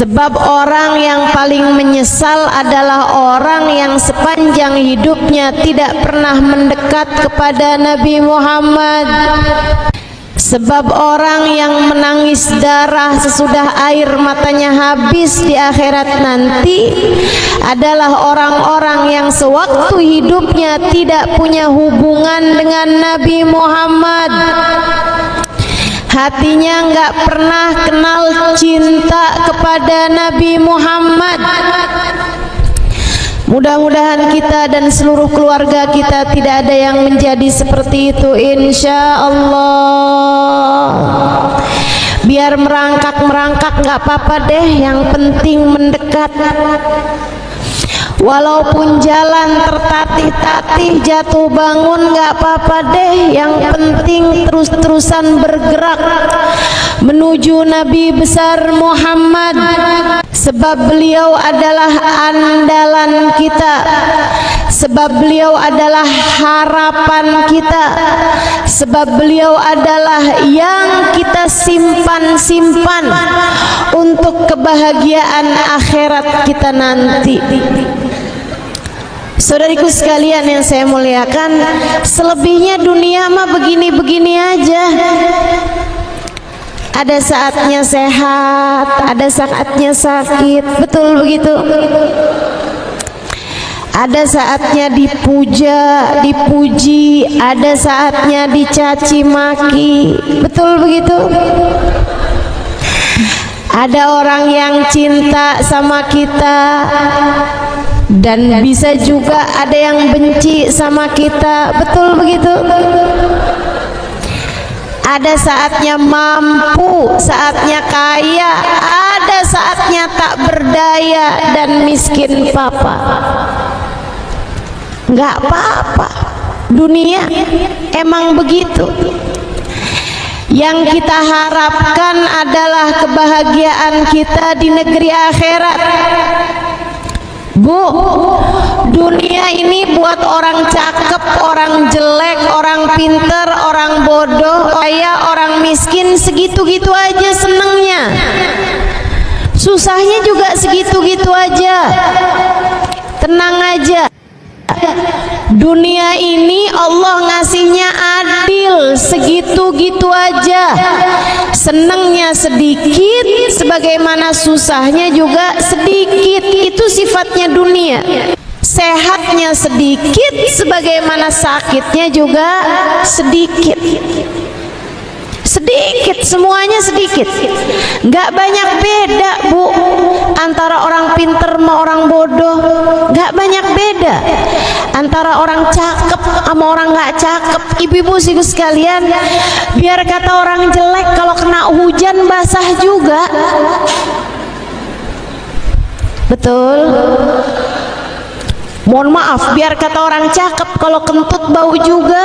Sebab orang yang paling menyesal adalah orang yang sepanjang hidupnya tidak pernah mendekat kepada Nabi Muhammad. Sebab orang yang menangis darah sesudah air matanya habis di akhirat nanti adalah orang-orang yang sewaktu hidupnya tidak punya hubungan dengan Nabi Muhammad. Hatinya nggak pernah kenal cinta kepada Nabi Muhammad. Mudah-mudahan kita dan seluruh keluarga kita tidak ada yang menjadi seperti itu, insya Allah. Biar merangkak nggak apa-apa deh, yang penting mendekat. Walaupun jalan tertatih-tatih, jatuh bangun nggak apa-apa deh, yang penting terus-terusan bergerak menuju Nabi besar Muhammad. Sebab beliau adalah andalan kita, sebab beliau adalah harapan kita, sebab beliau adalah yang kita simpan-simpan untuk kebahagiaan akhirat kita nanti. Saudariku sekalian yang saya muliakan, selebihnya dunia mah begini-begini aja. Ada saatnya sehat, ada saatnya sakit, betul begitu. Ada saatnya dipuja, dipuji, ada saatnya dicaci maki, betul begitu. Ada orang yang cinta sama kita dan bisa juga ada yang benci sama kita, betul begitu. Ada saatnya mampu, saatnya kaya, ada saatnya tak berdaya dan miskin papa. Nggak apa-apa, dunia emang begitu. Yang kita harapkan adalah kebahagiaan kita di negeri akhirat. Bu, dunia ini buat orang cakep, orang jelek, orang pinter, orang bodoh, kaya, orang miskin, segitu-gitu aja senengnya. Susahnya juga segitu-gitu aja. Tenang aja. Dunia ini Allah ngasihnya adil, segitu-gitu aja. Senengnya sedikit, sebagaimana susahnya juga sedikit. Itu sifatnya dunia. Sehatnya sedikit, sebagaimana sakitnya juga sedikit. Sedikit, semuanya sedikit. Nggak banyak beda, Bu, antara orang pinter sama orang bodoh. Nggak banyak beda antara orang cakep sama orang nggak cakep. Ibu-ibu sih sekalian, biar kata orang jelek, kalau kena hujan basah juga, betul. Mohon maaf, biar kata orang cakep, kalau kentut bau juga,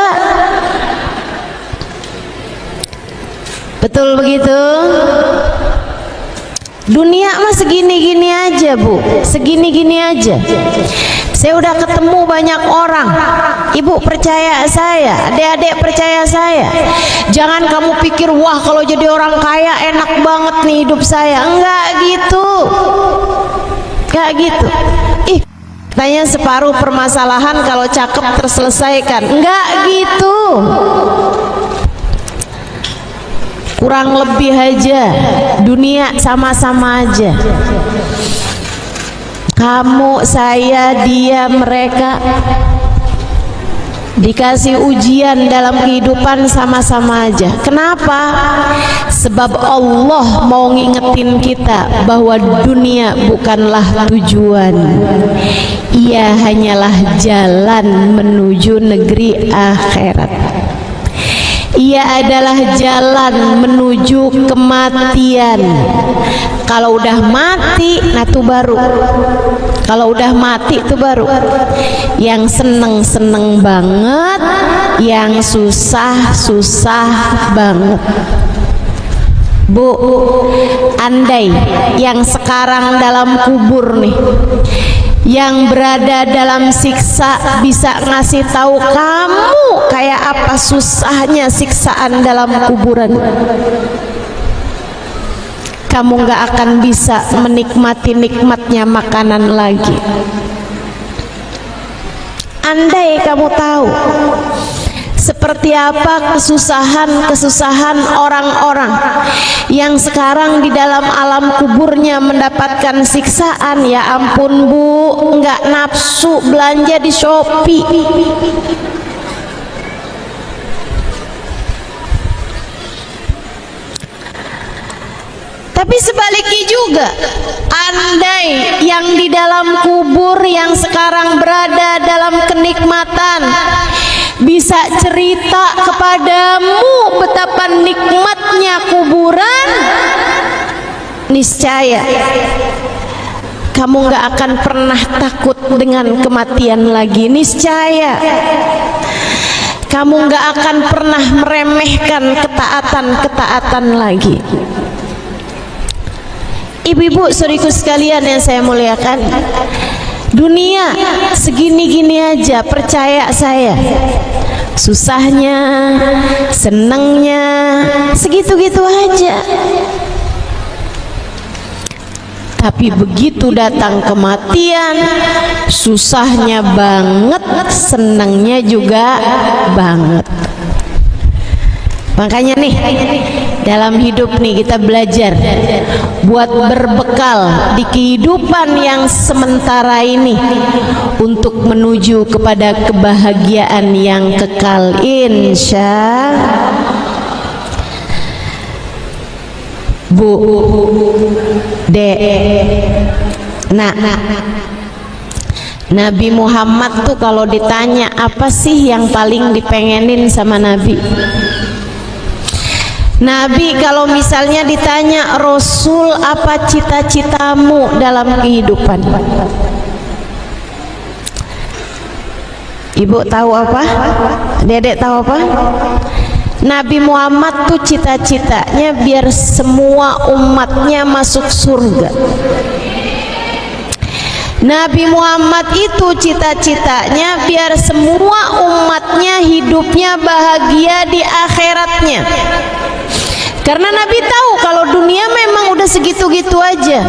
betul begitu. Dunia mah segini-gini aja, Bu, segini-gini aja. Saya udah ketemu banyak orang. Ibu percaya saya, adik-adik percaya saya. Jangan kamu pikir, wah kalau jadi orang kaya enak banget nih hidup saya. Enggak gitu. Enggak gitu. Ih, katanya separuh permasalahan kalau cakep terselesaikan. Enggak gitu. Kurang lebih aja, dunia sama-sama aja. Kamu, saya, dia, mereka dikasih ujian dalam kehidupan sama-sama aja. Kenapa? Sebab Allah mau ngingetin kita bahwa dunia bukanlah tujuan. Ia hanyalah jalan menuju negeri akhirat. Ia adalah jalan menuju kematian. Kalau udah mati, nah itu baru. Kalau udah mati itu baru. Yang seneng-seneng banget, yang susah-susah banget. Bu, andai yang sekarang dalam kubur nih, yang berada dalam siksa bisa ngasih tahu kamu kayak apa susahnya siksaan dalam kuburan. kamu nggak akan bisa menikmati nikmatnya makanan lagi. Andai kamu tahu seperti apa kesusahan orang-orang yang sekarang di dalam alam kuburnya mendapatkan siksaan, ya ampun Bu, nggak nafsu belanja di Shopee. Tapi sebaliknya juga, andai yang di dalam kubur yang sekarang berada dalam kenikmatan bisa cerita kepadamu betapa nikmatnya kuburan, niscaya kamu gak akan pernah takut dengan kematian lagi. Niscaya kamu gak akan pernah meremehkan ketaatan-ketaatan lagi. Ibu-ibu saudariku sekalian yang saya muliakan, dunia segini-gini aja, percaya saya, susahnya, senangnya, segitu-gitu aja. Tapi begitu datang kematian, susahnya banget, senangnya juga banget. Makanya nih, dalam hidup nih kita belajar buat berbekal di kehidupan yang sementara ini untuk menuju kepada kebahagiaan yang kekal, insya Bu, Dek. Nah, Nabi Muhammad tuh kalau ditanya apa sih yang paling dipengenin sama Nabi? Nabi kalau misalnya ditanya, Rasul apa cita-citamu dalam kehidupan? Ibu tahu apa? Dedek tahu apa? Nabi Muhammad tuh cita-citanya biar semua umatnya masuk surga. Nabi Muhammad itu cita-citanya biar semua umatnya hidupnya bahagia di akhiratnya. Karena Nabi tahu kalau dunia memang udah segitu-gitu aja.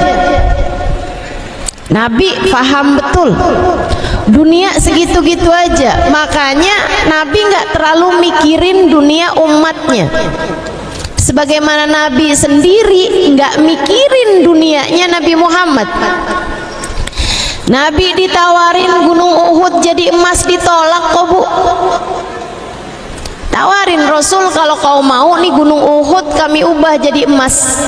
Nabi paham betul dunia segitu-gitu aja. Makanya Nabi nggak terlalu mikirin dunia umatnya. Sebagaimana Nabi sendiri nggak mikirin dunianya Nabi Muhammad. Nabi ditawarin gunung Uhud jadi emas ditolak kok Bu. Tawarin Rasul, kalau kau mau nih gunung Uhud kami ubah jadi emas.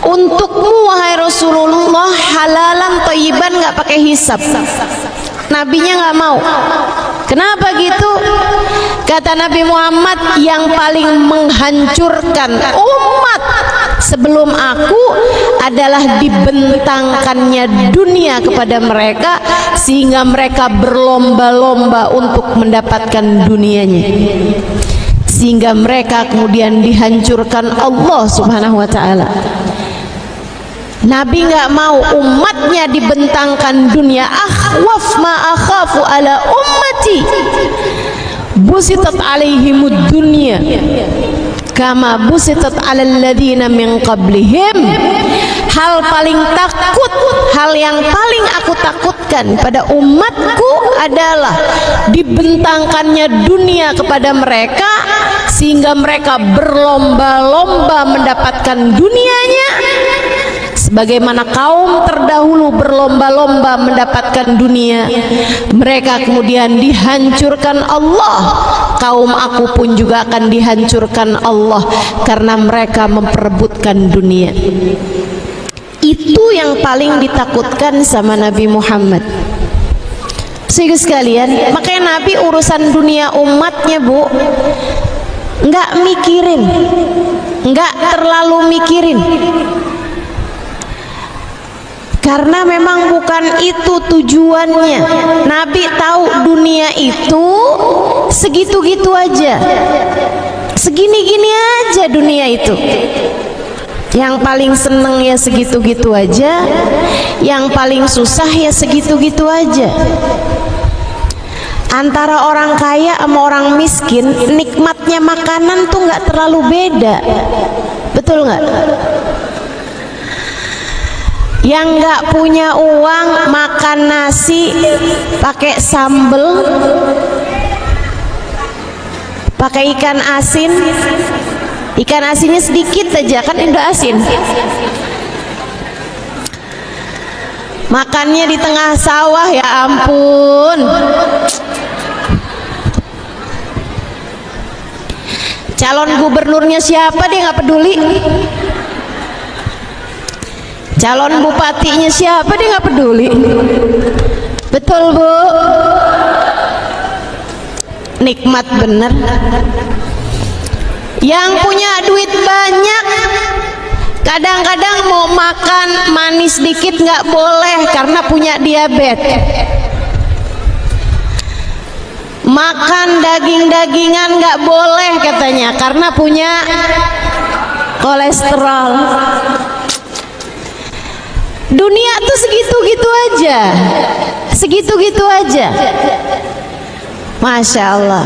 Untukmu wahai Rasulullah, halalan thayyiban nggak pakai hisab. Nabinya nggak mau. Kenapa gitu? Kata Nabi Muhammad, yang paling menghancurkan umat sebelum aku adalah dibentangkannya dunia kepada mereka sehingga mereka berlomba-lomba untuk mendapatkan dunianya, sehingga mereka kemudian dihancurkan Allah Subhanahu wa ta'ala. Nabi nggak mau umatnya dibentangkan dunia. Akhwaf ma akhafu ala ummati busitat alaihimud dunya kama busitat alal ladina min qablihim. Hal paling takut, hal yang paling aku takutkan pada umatku adalah dibentangkannya dunia kepada mereka sehingga mereka berlomba-lomba mendapatkan dunianya, sebagaimana kaum terdahulu berlomba-lomba mendapatkan dunia, mereka kemudian dihancurkan Allah. Kaum aku pun juga akan dihancurkan Allah karena mereka memperebutkan dunia. Itu yang paling ditakutkan sama Nabi Muhammad. Sehingga sekalian, makanya Nabi urusan dunia umatnya Bu nggak mikirin, nggak terlalu mikirin. Karena memang bukan itu tujuannya. Nabi tahu dunia itu segitu-gitu aja, segini-gini aja dunia itu. Yang paling seneng ya segitu-gitu aja, yang paling susah ya segitu-gitu aja. Antara orang kaya sama orang miskin, nikmatnya makanan tuh nggak terlalu beda, betul nggak? Yang nggak punya uang makan nasi pakai sambel, pakai ikan asin. Ikan asinnya sedikit aja, kan Indo asin. Makannya di tengah sawah, ya ampun. Calon gubernurnya siapa dia nggak peduli. Calon bupatinya siapa dia nggak peduli. Betul Bu? Nikmat bener. Yang punya duit banyak kadang-kadang mau makan manis dikit nggak boleh karena punya diabetes. Makan daging-dagingan nggak boleh katanya karena punya kolesterol. Dunia tuh segitu-gitu aja, segitu-gitu aja. Masya Allah.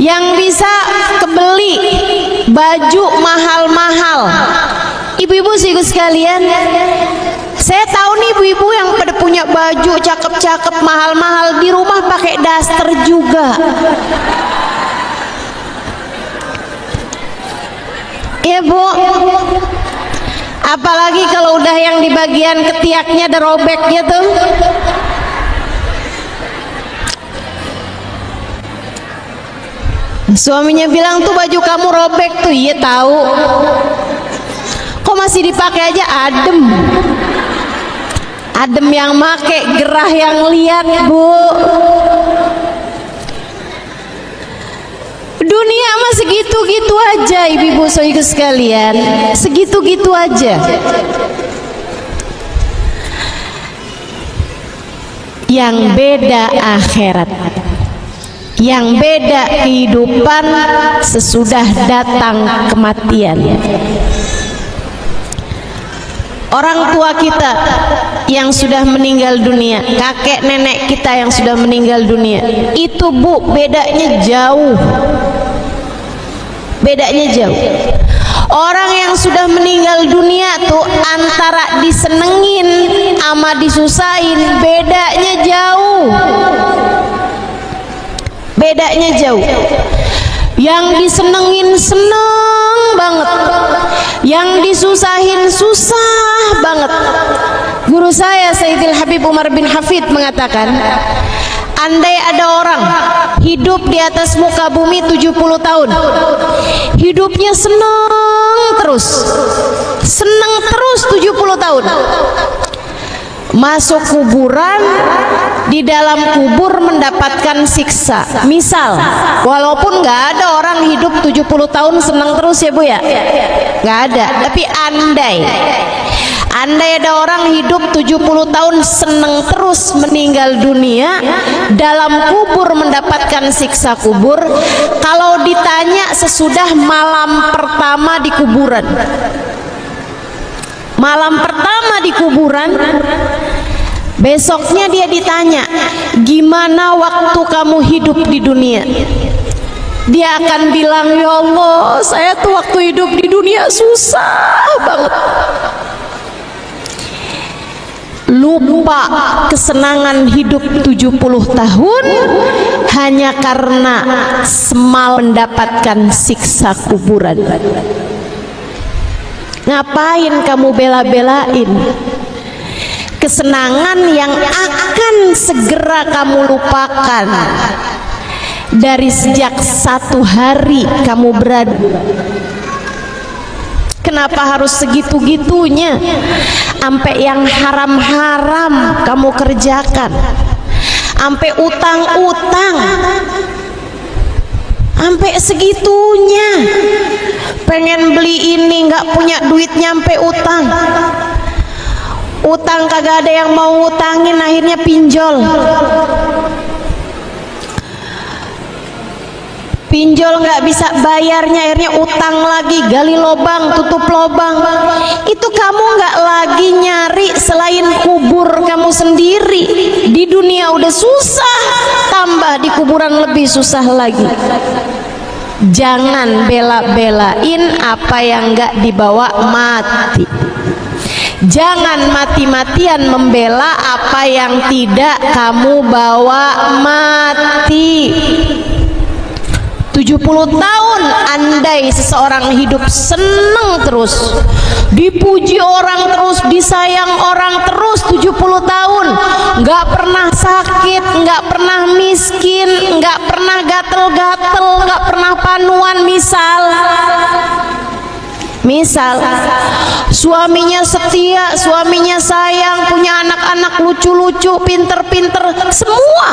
Yang bisa kebeli baju mahal-mahal, ibu-ibu sih sekalian, saya tahu nih ibu-ibu yang pada punya baju cakep-cakep mahal-mahal di rumah pakai daster juga. Ya Bu, apalagi kalau udah yang di bagian ketiaknya ada robeknya tuh. Suaminya bilang tuh baju kamu robek tuh. Iya tahu. Kok masih dipakai aja? Adem. Adem yang make, gerah yang lihat Bu. Dunia mah segitu-gitu aja ibu-ibu saudara sekalian. Segitu-gitu aja. Yang beda akhirat, yang beda kehidupan sesudah datang kematian. Orang tua kita yang sudah meninggal dunia, kakek nenek kita yang sudah meninggal dunia, itu Bu bedanya jauh. Bedanya jauh. Orang yang sudah meninggal dunia tuh antara disenengin sama disusahin, bedanya jauh. Bedanya jauh. Yang disenengin seneng banget, yang disusahin susah banget. Guru saya Sayyidil Habib Umar bin Hafid mengatakan, andai ada orang hidup di atas muka bumi 70 tahun, hidupnya seneng terus 70 tahun, masuk kuburan, di dalam kubur mendapatkan siksa. Misal, walaupun nggak ada orang hidup 70 tahun senang terus ya Bu ya, nggak ada. Tapi andai ada orang hidup 70 tahun senang terus meninggal dunia, dalam kubur mendapatkan siksa kubur. Kalau ditanya sesudah malam pertama di kuburan, malam pertama di kuburan, besoknya dia ditanya, gimana waktu kamu hidup di dunia? Dia akan bilang, ya Allah, saya tuh waktu hidup di dunia susah banget. Lupa kesenangan hidup 70 tahun hanya karena semalam mendapatkan siksa kuburan. Ngapain kamu bela-belain kesenangan yang akan segera kamu lupakan dari sejak satu hari kamu berada? Kenapa harus segitu-gitunya? Sampai yang haram-haram kamu kerjakan, sampai utang-utang, sampai segitunya. Pengen beli ini nggak punya duit, nyampe utang. Utang kagak ada yang mau utangin, akhirnya pinjol. Pinjol nggak bisa bayarnya, akhirnya utang lagi, gali lobang, tutup lobang. Itu kamu nggak lagi nyari selain kubur kamu sendiri. Di dunia udah susah, tambah di kuburan lebih susah lagi. Jangan bela-belain apa yang nggak dibawa mati. Jangan mati-matian membela apa yang tidak kamu bawa mati. 70 tahun andai seseorang hidup seneng terus, dipuji orang terus, disayang orang terus, 70 tahun nggak pernah sakit, nggak pernah miskin, nggak pernah gatel-gatel, nggak pernah panuan. Misal suaminya setia, suaminya sayang, punya anak-anak lucu-lucu, pinter-pinter semua.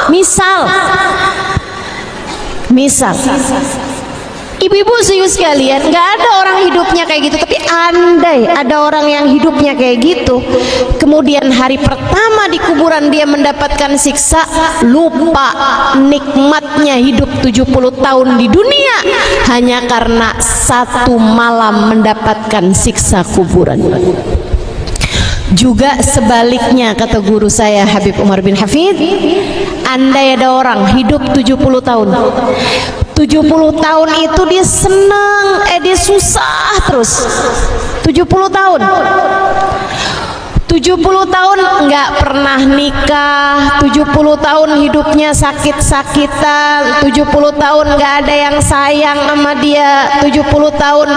Misal ibu-ibu serius sekalian, nggak ada orang hidupnya kayak gitu. Tapi andai ada orang yang hidupnya kayak gitu, kemudian hari pertama di kuburan dia mendapatkan siksa, lupa nikmatnya hidup 70 tahun di dunia hanya karena satu malam mendapatkan siksa kuburan. Juga sebaliknya, kata guru saya Habib Umar bin Hafid, andai ada orang hidup 70 tahun, 70 tahun itu dia senang, dia susah terus. 70 tahun 70 tahun nggak pernah nikah, 70 tahun hidupnya sakit-sakitan, 70 tahun nggak ada yang sayang sama dia, 70 tahun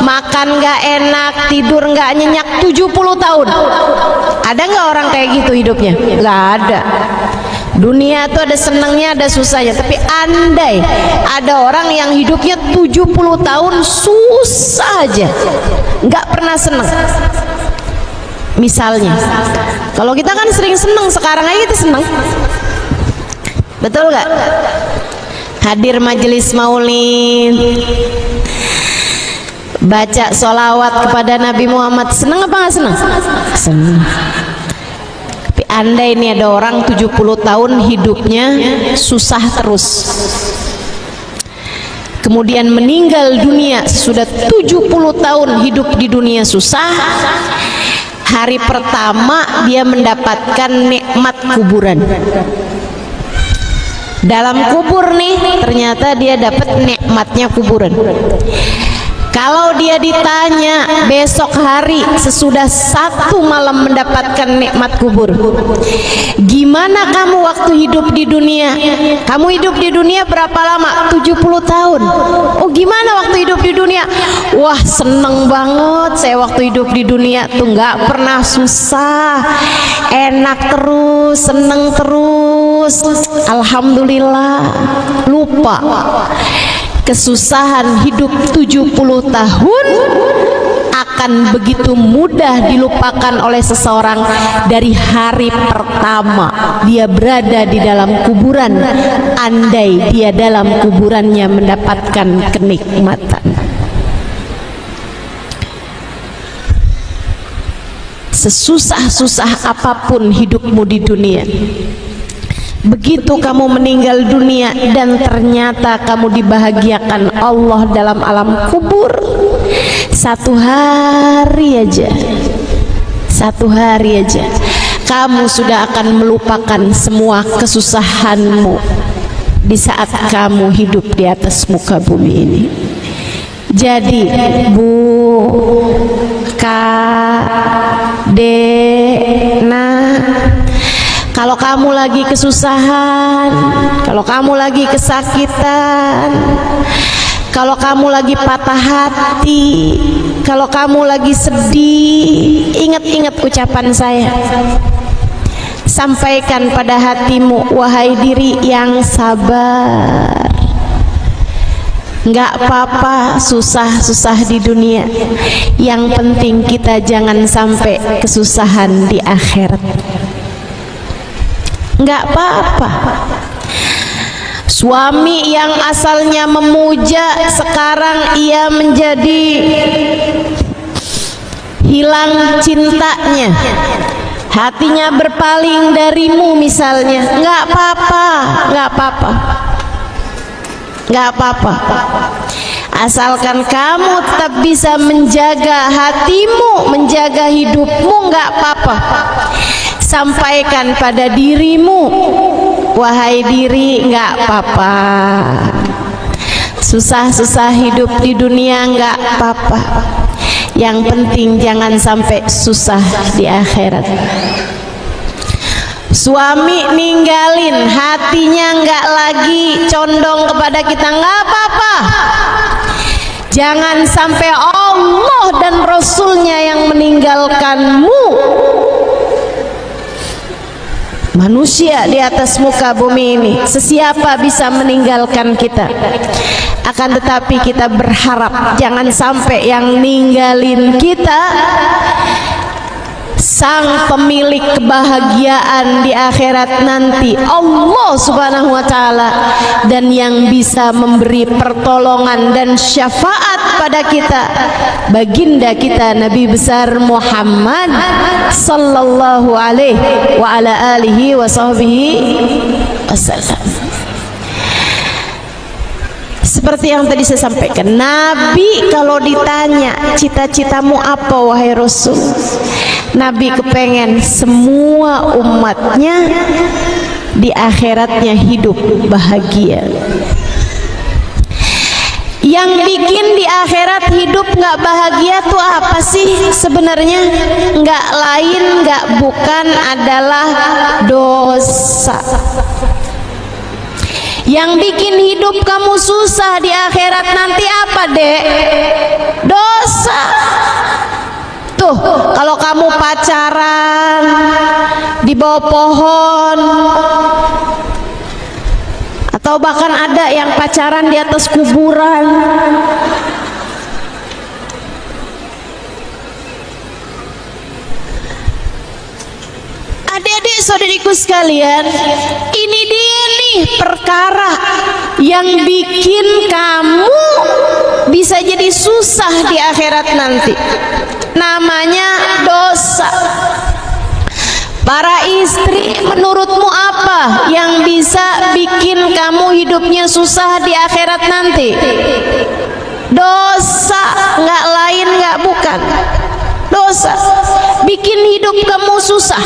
makan nggak enak, tidur nggak nyenyak, 70 tahun. Ada nggak orang kayak gitu hidupnya? Nggak ada. Dunia itu ada senangnya, ada susahnya. Tapi andai ada orang yang hidupnya 70 tahun susah aja, nggak pernah senang. Misalnya, kalau kita kan sering senang, sekarang aja kita senang, betul nggak? Hadir majelis maulid, baca sholawat kepada Nabi Muhammad, senang apa nggak senang? Senang. Tapi andai ini ada orang 70 tahun hidupnya susah terus, kemudian meninggal dunia sudah 70 tahun hidup di dunia susah, hari pertama dia mendapatkan nikmat kuburan. Dalam kubur nih ternyata dia dapat nikmatnya kuburan. Kalau dia ditanya besok hari sesudah satu malam mendapatkan nikmat kubur, gimana kamu waktu hidup di dunia? Kamu hidup di dunia berapa lama? 70 tahun. Oh, gimana waktu hidup di dunia? Wah, seneng banget saya waktu hidup di dunia tuh, nggak pernah susah, enak terus, seneng terus, alhamdulillah. Lupa kesusahan hidup 70 tahun akan begitu mudah dilupakan oleh seseorang dari hari pertama dia berada di dalam kuburan, andai dia dalam kuburannya mendapatkan kenikmatan. Sesusah-susah apapun hidupmu di dunia, begitu kamu meninggal dunia dan ternyata kamu dibahagiakan Allah dalam alam kubur, satu hari aja kamu sudah akan melupakan semua kesusahanmu di saat kamu hidup di atas muka bumi ini. Jadi Bu, Kak, Dena, kalau kamu lagi kesusahan, kalau kamu lagi kesakitan, kalau kamu lagi patah hati, kalau kamu lagi sedih, ingat-ingat ucapan saya. Sampaikan pada hatimu, wahai diri yang sabar, nggak apa-apa susah-susah di dunia, yang penting kita jangan sampai kesusahan di akhirat. Nggak apa-apa. Suami yang asalnya memuja, sekarang ia menjadi hilang cintanya, hatinya berpaling darimu misalnya. Nggak apa-apa, nggak apa-apa, nggak apa-apa. Asalkan kamu tetap bisa menjaga hatimu, menjaga hidupmu, nggak apa-apa. Sampaikan pada dirimu, wahai diri, nggak apa-apa. Susah-susah hidup di dunia, nggak apa-apa. Yang penting jangan sampai susah di akhirat. Suami ninggalin, hatinya nggak lagi condong kepada kita, nggak apa-apa. Jangan sampai Allah dan Rasulnya yang meninggalkanmu. Manusia di atas muka bumi ini, sesiapa bisa meninggalkan kita. Akan tetapi kita berharap jangan sampai yang ninggalin kita sang pemilik kebahagiaan di akhirat nanti, Allah subhanahu wa ta'ala, dan yang bisa memberi pertolongan dan syafaat pada kita baginda kita Nabi besar Muhammad sallallahu alaihi wa ala alihi wa sahbihi wasallam. Seperti yang tadi saya sampaikan, Nabi kalau ditanya cita-citamu apa wahai Rasul, Nabi kepengen semua umatnya di akhiratnya hidup bahagia. Yang bikin di akhirat hidup nggak bahagia tuh apa sih sebenarnya? Nggak lain nggak bukan adalah dosa. Yang bikin hidup kamu susah di akhirat nanti apa, Dek? Dosa. Tuh, kalau kamu pacaran di bawah pohon, atau bahkan ada yang pacaran di atas kuburan, adik-adik saudariku sekalian, ini dia nih perkara yang bikin kamu bisa jadi susah di akhirat nanti. Namanya dosa. Para istri, menurutmu apa yang bisa bikin kamu hidupnya susah di akhirat nanti? Dosa, nggak lain nggak bukan. Dosa bikin hidup kamu susah,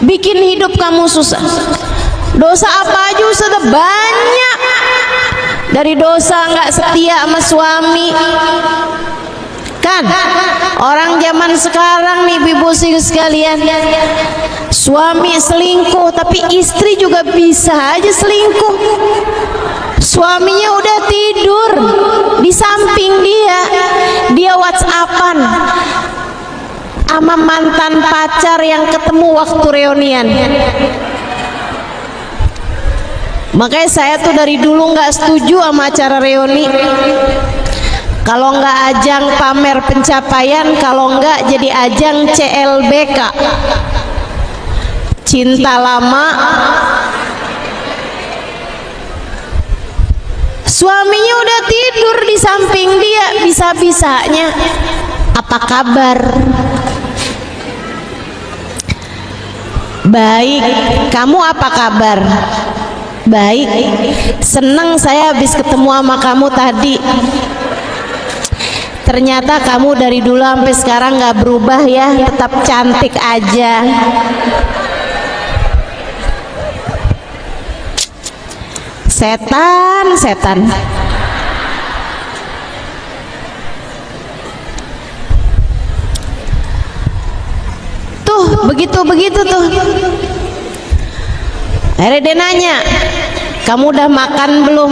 bikin hidup kamu susah. Dosa apa aja sudah banyak. Dari dosa nggak setia sama suami, kan orang zaman sekarang nih ibu-ibu sekalian, suami selingkuh tapi istri juga bisa aja selingkuh. Suaminya udah tidur di samping dia WhatsAppan sama mantan pacar yang ketemu waktu reunian. Makanya saya tuh dari dulu nggak setuju sama acara reuni. Kalau nggak ajang pamer pencapaian, kalau nggak jadi ajang CLBK, cinta lama. Suaminya udah tidur di samping dia, bisa-bisanya apa kabar? Baik, kamu apa kabar? Baik, seneng saya habis ketemu sama kamu tadi. Ternyata kamu dari dulu sampai sekarang nggak berubah ya, tetap cantik aja. Setan. Tuh, begitu tuh. Akhirnya dia nanya, kamu udah makan belum?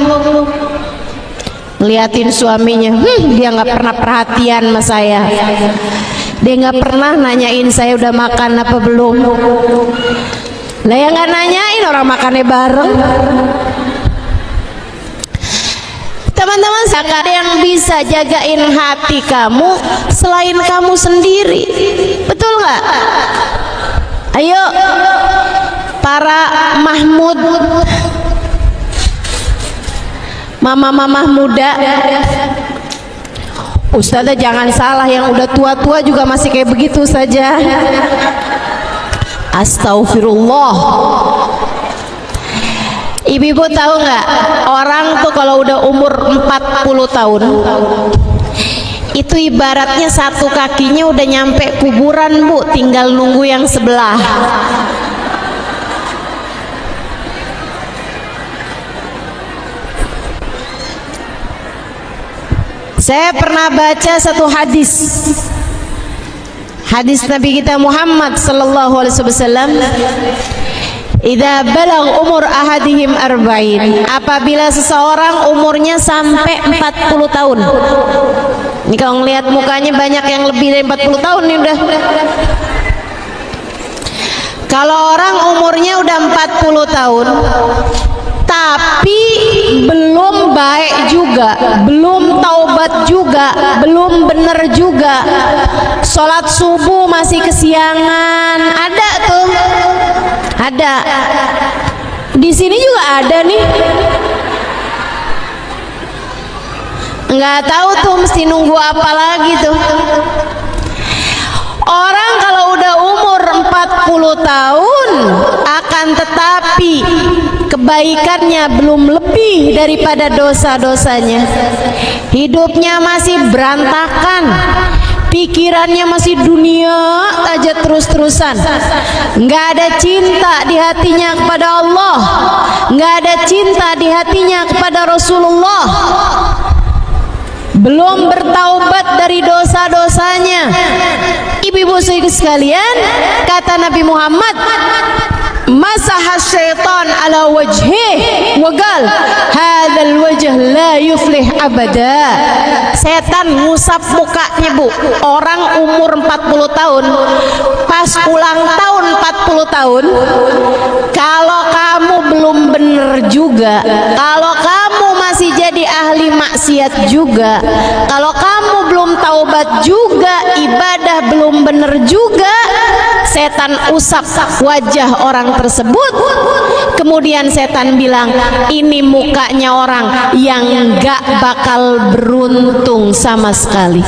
Ngeliatin suaminya, dia nggak pernah perhatian sama saya. Dia nggak pernah nanyain saya udah makan apa belum. Lah yang nggak nanyain orang makannya bareng. Teman-teman, ada yang bisa jagain hati kamu selain kamu sendiri, betul nggak? Ayo para Mahmud, mama-mama muda, Ustazah jangan salah, yang udah tua-tua juga masih kayak begitu saja. Astagfirullah. Ibu-ibu tahu nggak, orang tuh kalau udah umur 40 tahun itu ibaratnya satu kakinya udah nyampe kuburan, Bu, tinggal nunggu yang sebelah. Saya pernah baca satu hadis Nabi kita Muhammad sallallahu alaihi wasallam, idza balagh umur ahadihim arba'in, apabila seseorang umurnya sampai 40 tahun. Ini kalau ngelihat mukanya banyak yang lebih dari 40 tahun nih udah. Kalau orang umurnya udah 40 tahun tapi belum baik juga, belum taubat juga, belum bener juga, sholat subuh masih kesiangan, ada tuh, ada. Di sini juga ada nih. Nggak tahu tuh mesti nunggu apa lagi tuh. Orang kalau udah umur 40 tahun akan tetapi kebaikannya belum lebih daripada dosa-dosanya, hidupnya masih berantakan, pikirannya masih dunia aja terus-terusan, nggak ada cinta di hatinya kepada Allah, nggak ada cinta di hatinya kepada Rasulullah, belum bertaubat dari dosa-dosanya. Ibu-ibu sekalian, kata Nabi Muhammad, masahas syaitan ala wajhih wa qal hadzal wajh la yuflih abada. Setan ngusap mukanya, Bu, orang umur 40 tahun pas ulang tahun 40 tahun, kalau kamu belum bener juga, kalau kamu masih jadi ahli maksiat juga, kalau kamu belum taubat juga, ibadah belum bener juga, setan usap wajah orang tersebut. Kemudian setan bilang, ini mukanya orang yang gak bakal beruntung sama sekali.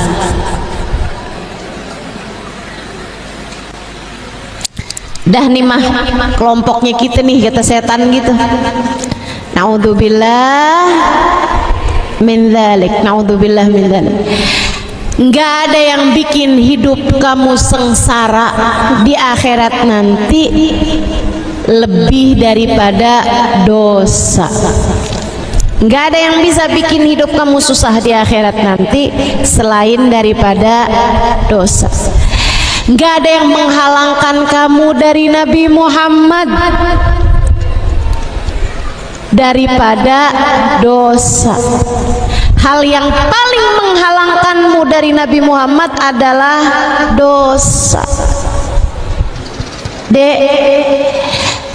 Dah nih mah kelompoknya kita nih, kata setan gitu. Naudzubillah min dzalik, naudzubillah min dzalik. Nggak ada yang bikin hidup kamu sengsara di akhirat nanti lebih daripada dosa. Nggak ada yang bisa bikin hidup kamu susah di akhirat nanti selain daripada dosa. Nggak ada yang menghalangkan kamu dari Nabi Muhammad daripada dosa. Hal yang paling menghalangkanmu dari Nabi Muhammad adalah dosa. Dek,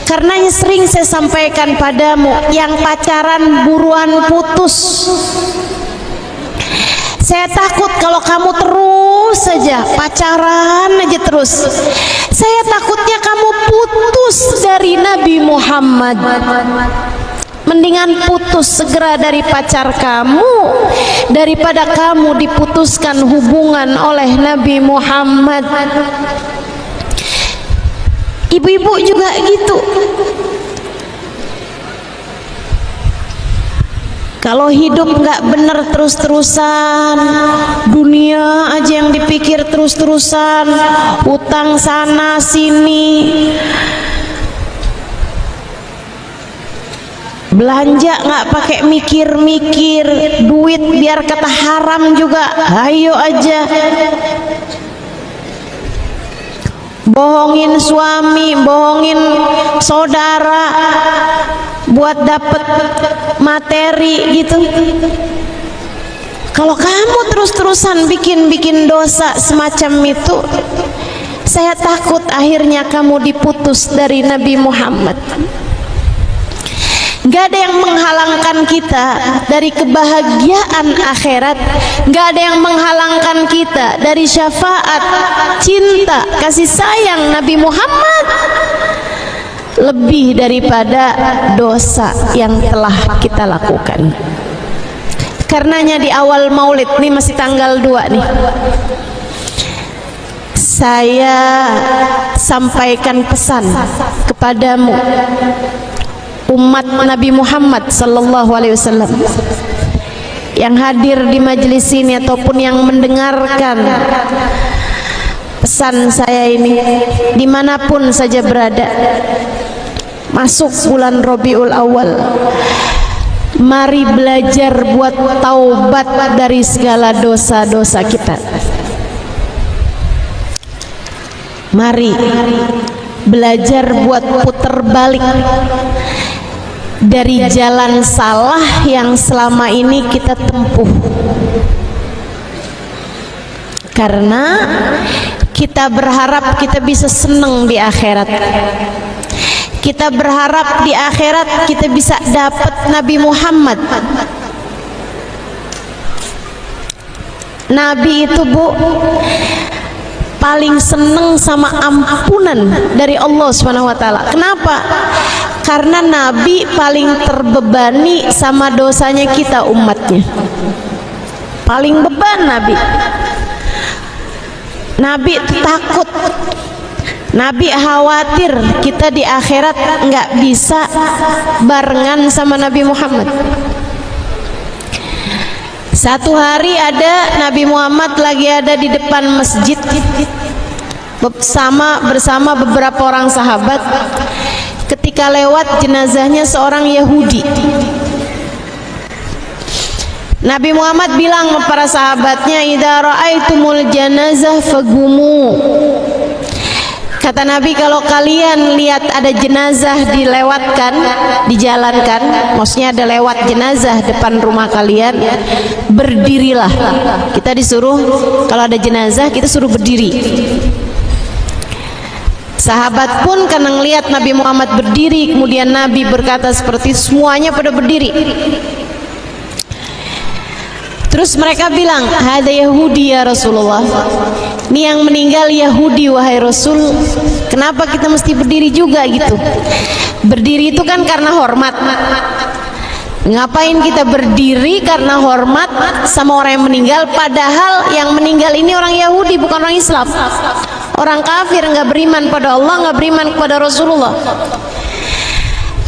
karena sering saya sampaikan padamu, yang pacaran buruan putus. Saya takut kalau kamu terus saja pacaran aja terus. Saya takutnya kamu putus dari Nabi Muhammad. Mendingan putus segera dari pacar kamu daripada kamu diputuskan hubungan oleh Nabi Muhammad. Ibu-ibu juga gitu. Kalau hidup nggak bener terus-terusan, dunia aja yang dipikir terus-terusan, utang sana sini, belanja nggak pakai mikir-mikir, duit biar kata haram juga ayo aja, bohongin suami, bohongin saudara buat dapet materi gitu. Kalau kamu terus-terusan bikin dosa semacam itu, saya takut akhirnya kamu diputus dari Nabi Muhammad. Gak ada yang menghalangkan kita dari kebahagiaan akhirat, gak ada yang menghalangkan kita dari syafaat, cinta, kasih sayang Nabi Muhammad lebih daripada dosa yang telah kita lakukan. Karenanya di awal maulid nih, masih tanggal 2 nih, saya sampaikan pesan kepadamu umat Nabi Muhammad sallallahu alaihi wasallam yang hadir di majelis ini ataupun yang mendengarkan pesan saya ini dimanapun saja berada. Masuk bulan Rabiul Awal, Mari belajar buat taubat dari segala dosa-dosa kita. Mari belajar buat putar balik dari jalan salah yang selama ini kita tempuh. Karena kita berharap kita bisa senang di akhirat. Kita berharap di akhirat kita bisa dapat Nabi Muhammad. Nabi itu, Bu, paling seneng sama ampunan dari Allah Subhanahu wa taala. Kenapa? Karena Nabi paling terbebani sama dosanya kita umatnya. Paling beban Nabi. Nabi takut, Nabi khawatir kita di akhirat nggak bisa barengan sama Nabi Muhammad. Satu hari ada Nabi Muhammad lagi ada di depan masjid bersama beberapa orang sahabat. Ketika lewat jenazahnya seorang Yahudi, Nabi Muhammad bilang kepada para sahabatnya, "Idza ra'aitumul janazah fagumu." Kata Nabi, kalau kalian lihat ada jenazah dilewatkan, dijalankan, maksudnya ada lewat jenazah depan rumah kalian, berdirilah. Kita disuruh kalau ada jenazah kita suruh berdiri. Sahabat pun karena ngelihat Nabi Muhammad berdiri, kemudian Nabi berkata seperti semuanya pada berdiri. Terus mereka bilang, "Hada Yahudi ya Rasulullah." Ini yang meninggal Yahudi wahai Rasul. Kenapa kita mesti berdiri juga gitu? Berdiri itu kan karena hormat. Ngapain kita berdiri karena hormat sama orang yang meninggal, padahal yang meninggal ini orang Yahudi bukan orang Islam. Orang kafir, nggak beriman pada Allah, nggak beriman kepada Rasulullah.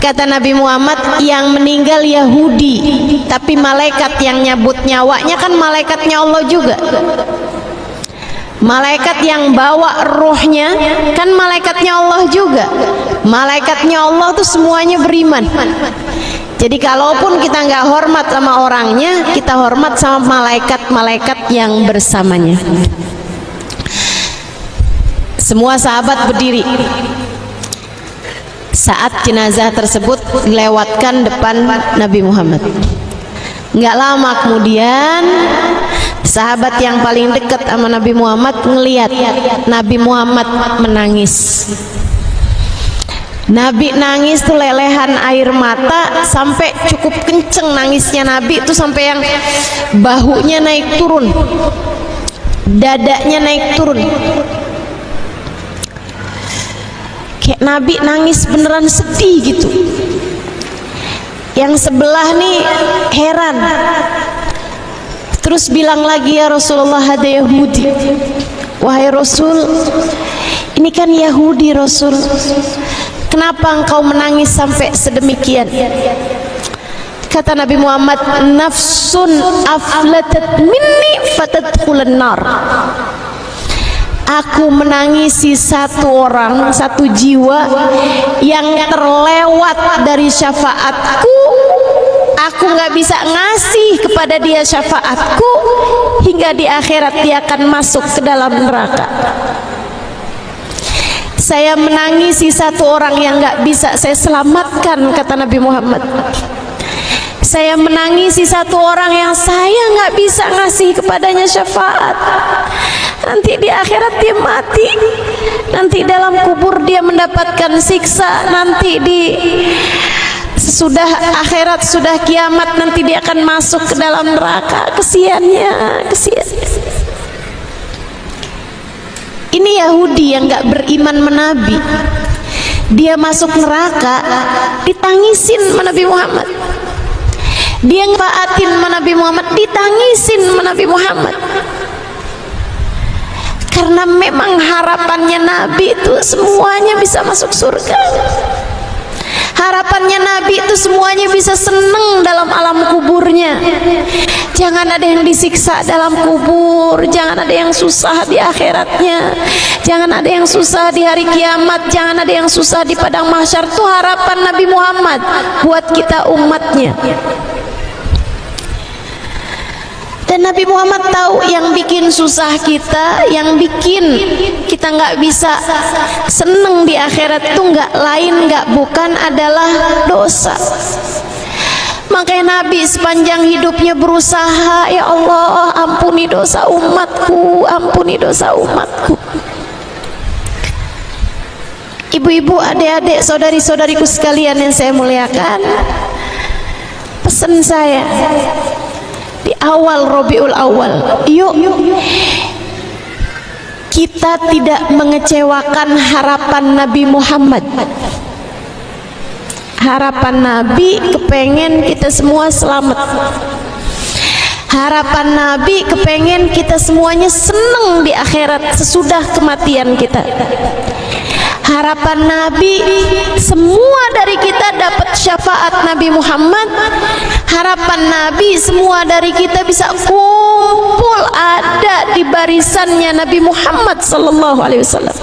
Kata Nabi Muhammad, yang meninggal Yahudi, tapi malaikat yang nyabut nyawanya kan malaikatnya Allah juga. Malaikat yang bawa ruhnya kan malaikatnya Allah juga. Malaikatnya Allah tuh semuanya beriman. Jadi kalaupun kita nggak hormat sama orangnya, kita hormat sama malaikat-malaikat yang bersamanya. Semua sahabat berdiri saat jenazah tersebut dilewatkan depan Nabi Muhammad. Nggak lama kemudian sahabat yang paling dekat sama Nabi Muhammad ngelihat Nabi Muhammad menangis. Nabi nangis tuh lelehan air mata sampai cukup kenceng nangisnya Nabi tuh sampai yang bahunya naik turun, dadanya naik turun. Kayak Nabi nangis beneran sedih gitu. Yang sebelah nih heran. Terus bilang lagi, "Ya Rasulullah, ada Yahudi." Wahai Rasul, ini kan Yahudi Rasul. Kenapa engkau menangis sampai sedemikian? Kata Nabi Muhammad, "Nafsun aflatat minni fatadkhulan nar." Aku menangisi satu orang, satu jiwa yang terlewat dari syafaatku. Aku nggak bisa ngasih kepada dia syafaatku hingga di akhirat dia akan masuk ke dalam neraka. Saya menangisi satu orang yang nggak bisa saya selamatkan, kata Nabi Muhammad. Saya menangisi satu orang yang saya nggak bisa ngasih kepadanya syafaat. Nanti di akhirat dia mati, nanti dalam kubur dia mendapatkan siksa, nanti di sesudah akhirat, sudah kiamat, nanti dia akan masuk ke dalam neraka. Kesiannya, kesian. Ini Yahudi yang nggak beriman menabi, dia masuk neraka ditangisin Nabi Muhammad. Dia ngepaatin Nabi Muhammad, ditangisin Nabi Muhammad. Karena memang harapannya Nabi itu semuanya bisa masuk surga. Harapannya Nabi itu semuanya bisa senang dalam alam kuburnya. Jangan ada yang disiksa dalam kubur, jangan ada yang susah di akhiratnya, jangan ada yang susah di hari kiamat, jangan ada yang susah di padang mahsyar. Itu harapan Nabi Muhammad buat kita umatnya. Dan Nabi Muhammad tahu yang bikin susah kita, yang bikin kita nggak bisa seneng di akhirat itu nggak lain nggak bukan adalah dosa. Makanya Nabi sepanjang hidupnya berusaha, ya Allah ampuni dosa umatku, ampuni dosa umatku. Ibu-ibu, adik-adik, saudari-saudariku sekalian yang saya muliakan, pesan saya di awal Rabiul Awal, yuk kita tidak mengecewakan harapan Nabi Muhammad. Harapan Nabi kepengen kita semua selamat. Harapan Nabi kepengen kita semuanya senang di akhirat sesudah kematian kita. Harapan Nabi semua dari kita dapat syafaat Nabi Muhammad. Harapan Nabi semua dari kita bisa kumpul ada di barisannya Nabi Muhammad sallallahu alaihi wasallam.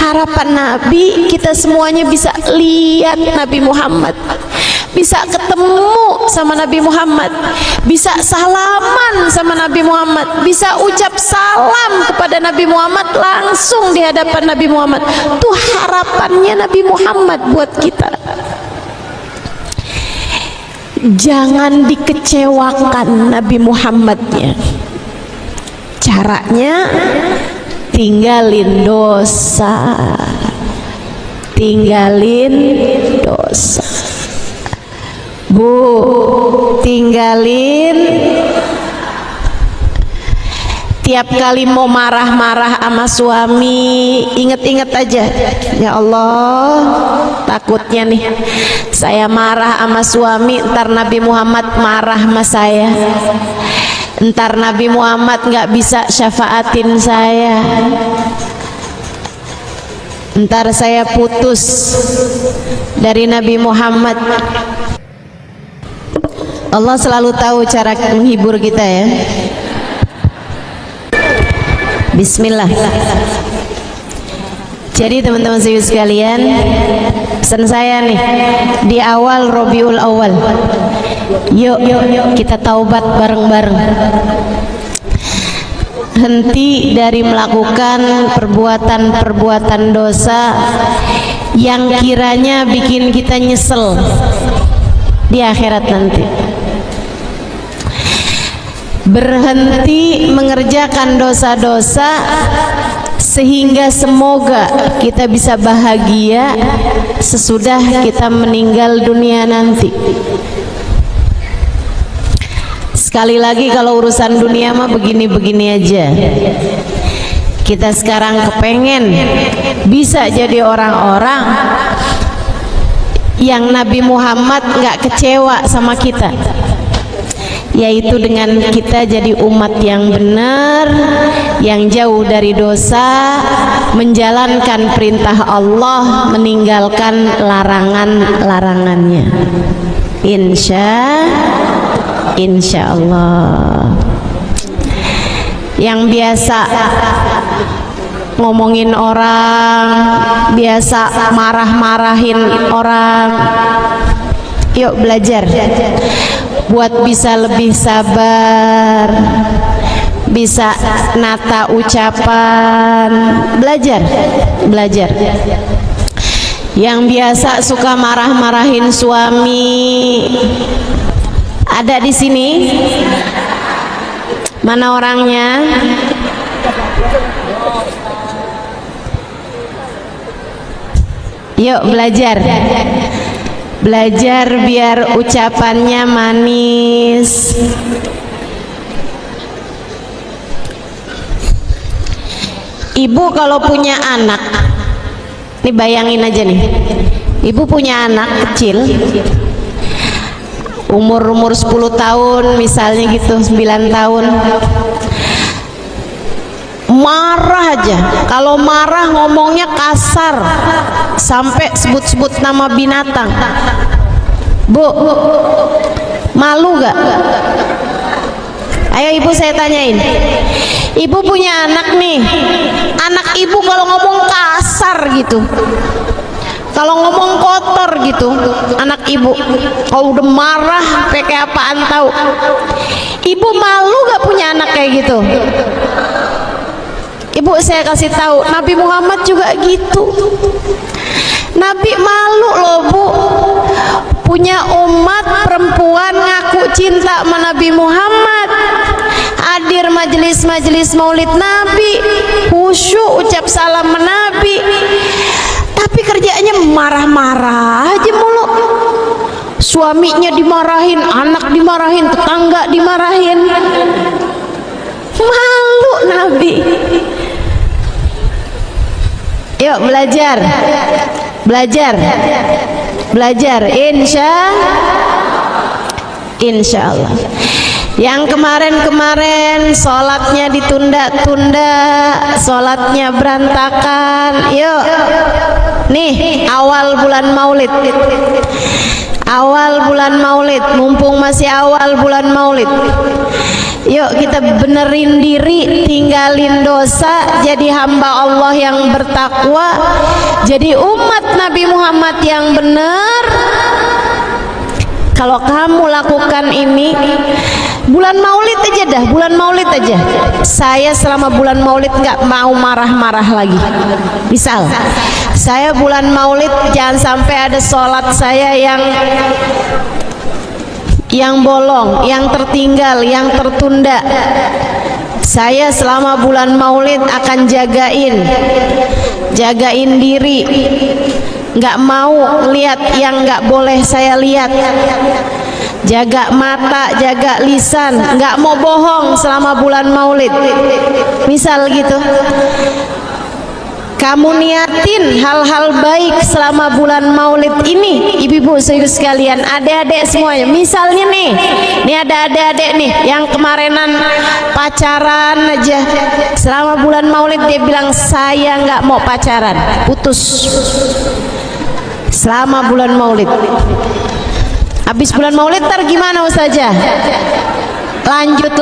Harapan Nabi kita semuanya bisa lihat Nabi Muhammad, bisa ketemu sama Nabi Muhammad, bisa salaman sama Nabi Muhammad, bisa ucap salam kepada Nabi Muhammad langsung di hadapan Nabi Muhammad. Itu harapannya Nabi Muhammad buat kita. Jangan dikecewakan Nabi Muhammadnya. Caranya tinggalin dosa, tinggalin dosa. Bu, tinggalin. Tiap kali mau marah-marah sama suami, inget-inget aja, ya Allah, takutnya nih saya marah sama suami, ntar Nabi Muhammad marah sama saya, ntar Nabi Muhammad nggak bisa syafaatin saya, ntar saya putus dari Nabi Muhammad. Allah selalu tahu cara menghibur kita ya. Bismillah. Jadi teman-teman sekalian, pesan saya nih di awal Rabiul Awal, yuk kita taubat bareng-bareng. Henti dari melakukan perbuatan-perbuatan dosa yang kiranya bikin kita nyesel di akhirat nanti. Berhenti mengerjakan dosa-dosa sehingga semoga kita bisa bahagia sesudah kita meninggal dunia nanti. Sekali lagi, kalau urusan dunia mah begini-begini aja. Kita sekarang kepengen bisa jadi orang-orang yang Nabi Muhammad nggak kecewa sama kita, yaitu dengan kita jadi umat yang benar, yang jauh dari dosa, menjalankan perintah Allah, meninggalkan larangan-larangannya. Insya Allah. Yang biasa ngomongin orang, biasa marah-marahin orang, yuk belajar buat bisa lebih sabar, bisa nata ucapan, belajar. Yang biasa suka marah-marahin suami, ada di sini? Mana orangnya? Yuk belajar biar ucapannya manis. Ibu kalau punya anak, nih bayangin aja nih, ibu punya anak kecil, umur 10 tahun misalnya gitu, 9 tahun, marah aja. Kalau marah ngomongnya kasar sampai sebut-sebut nama binatang. Bu, malu gak? Ayo ibu, saya tanyain. Ibu punya anak nih, anak ibu kalau ngomong kasar gitu, Kalau ngomong kotor gitu anak ibu, kalau udah marah kayak apaan tahu. Ibu malu gak punya anak kayak gitu? Ibu, saya kasih tahu, Nabi Muhammad juga gitu. Nabi malu loh Bu, punya umat perempuan ngaku cinta sama Nabi Muhammad, hadir majelis-majelis maulid Nabi, khusyuk ucap salam Nabi, tapi kerjanya marah-marah aja mulu. Suaminya dimarahin, anak dimarahin, tetangga dimarahin. Malu Nabi. Yuk belajar, belajar, insya Allah. Yang kemarin sholatnya ditunda-tunda, sholatnya berantakan. Yuk, nih awal bulan Maulid, mumpung masih awal bulan Maulid, yuk kita benerin diri, tinggalin dosa, jadi hamba Allah yang bertakwa, jadi umat Nabi Muhammad yang benar. Kalau kamu lakukan ini, bulan Maulid aja dah, bulan Maulid aja. Saya selama bulan Maulid nggak mau marah-marah lagi. Misal, saya bulan Maulid jangan sampai ada sholat saya yang bolong, yang tertinggal, yang tertunda. Saya selama bulan Maulid akan jagain diri, nggak mau lihat yang nggak boleh saya lihat, jaga mata, jaga lisan, nggak mau bohong selama bulan Maulid. Misal gitu, kamu niatin hal-hal baik selama bulan Maulid ini, ibu-ibu sekalian, adik-adik semuanya. Misalnya nih ada adik-adik nih yang kemarinan pacaran aja, selama bulan Maulid dia bilang saya nggak mau pacaran, putus selama bulan Maulid. Habis bulan Maulid ntar gimana Ustazah? Lanjut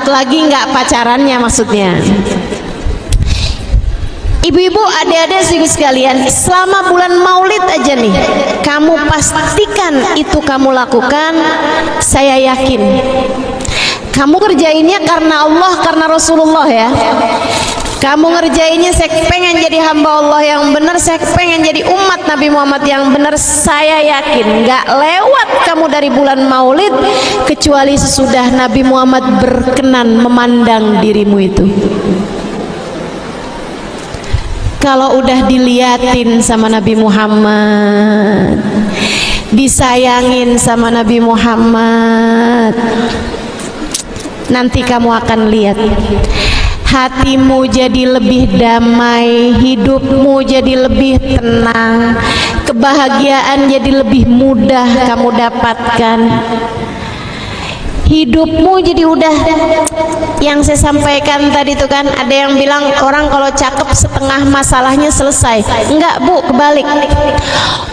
lagi nggak pacarannya maksudnya. Ibu-ibu, adik-adik sekalian, selama bulan Maulid aja nih, kamu pastikan itu kamu lakukan. Saya yakin kamu kerjainnya karena Allah, karena Rasulullah ya. Kamu ngerjainnya saya pengen jadi hamba Allah yang benar, saya pengen jadi umat Nabi Muhammad yang benar. Saya yakin gak lewat kamu dari bulan Maulid kecuali sesudah Nabi Muhammad berkenan memandang dirimu itu. Kalau udah diliatin sama Nabi Muhammad, disayangin sama Nabi Muhammad, nanti kamu akan lihat hatimu jadi lebih damai, hidupmu jadi lebih tenang, kebahagiaan jadi lebih mudah kamu dapatkan. Hidupmu jadi udah, yang saya sampaikan tadi itu kan, ada yang bilang orang kalau cakep setengah masalahnya selesai. Enggak Bu, kebalik.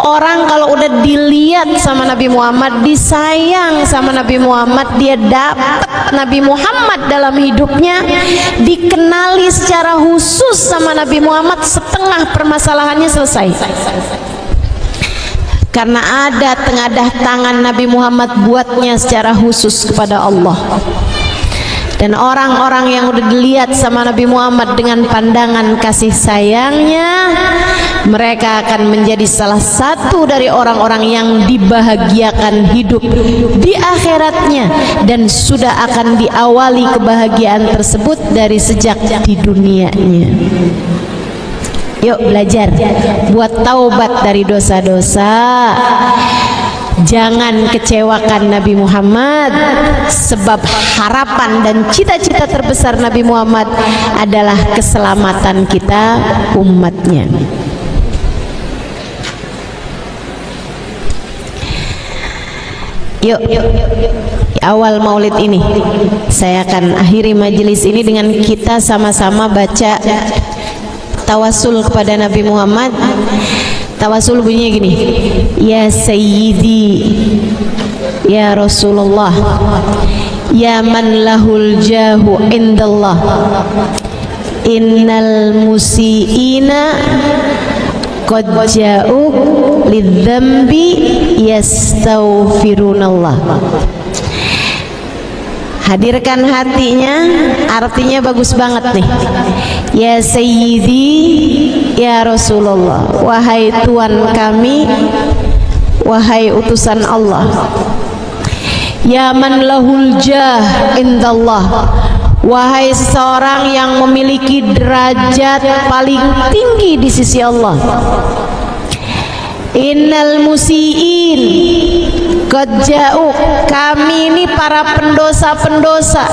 Orang kalau udah dilihat sama Nabi Muhammad, disayang sama Nabi Muhammad, dia dapat Nabi Muhammad dalam hidupnya, dikenali secara khusus sama Nabi Muhammad, setengah permasalahannya selesai. Karena ada tengadah tangan Nabi Muhammad buatnya secara khusus kepada Allah. Dan orang-orang yang udah dilihat sama Nabi Muhammad dengan pandangan kasih sayangnya, mereka akan menjadi salah satu dari orang-orang yang dibahagiakan hidup di akhiratnya, dan sudah akan diawali kebahagiaan tersebut dari sejak di dunianya. Yuk belajar buat taubat dari dosa-dosa. Jangan kecewakan Nabi Muhammad, sebab harapan dan cita-cita terbesar Nabi Muhammad adalah keselamatan kita umatnya. Yuk, awal Maulid ini saya akan akhiri majelis ini dengan kita sama-sama baca tawasul kepada Nabi Muhammad. Tawasul bunyinya gini: Ya Sayyidi, Ya Rasulullah, Ya man lahul jahu indallah, innal musiina qad ja'u lidzambi yastaghfirunallah. Hadirkan hatinya, artinya bagus banget nih. Ya Sayyidi, ya Rasulullah, wahai Tuhan kami, wahai utusan Allah. Ya man lahul jah indallah, wahai seseorang yang memiliki derajat paling tinggi di sisi Allah. Innal musiin qad ja'u, kami ini para pendosa-pendosa,